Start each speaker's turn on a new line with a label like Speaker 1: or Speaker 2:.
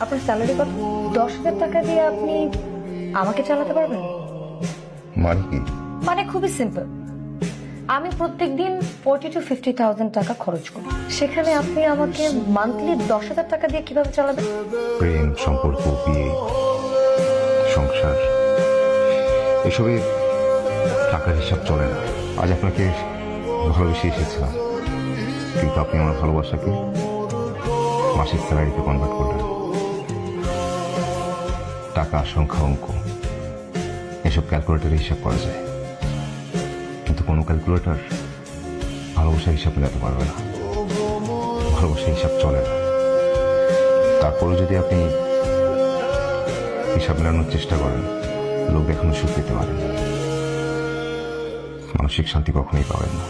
Speaker 1: আপনার স্যালারি কত? 10,000 টাকা দিয়ে আপনি আমাকে চালাতে পারবেন?
Speaker 2: মানে কি?
Speaker 1: মানে খুবই সিম্পল। আমি প্রত্যেকদিন 40 to 50,000 টাকা খরচ করি, সেখানে আপনি আমাকে মান্থলি 10,000 টাকা দিয়ে কিভাবে চালাবেন?
Speaker 2: প্রেম, সম্পর্ক, বিয়ে, সংসার, এসবে টাকার হিসাব চলে না। আজ আপনাকে ভালোবেসে এসেছিলাম, কিন্তু আপনি আমার ভালোবাসাকে মাসিক স্যালারিতে কনভার্ট করলেন। টাকা, সংখ্যা, অঙ্ক এসব ক্যালকুলেটরে হিসাব করা যায়, কিন্তু কোনো ক্যালকুলেটর ভালোবাসার হিসাব মেলাতে পারবে না। ভালোবাসার হিসাব চলে না। তারপরে যদি আপনি হিসাব মেলানোর চেষ্টা করেন, লোক দেখানো সুখ পেতে পারেন, মানসিক শান্তি কখনোই পাবেন না।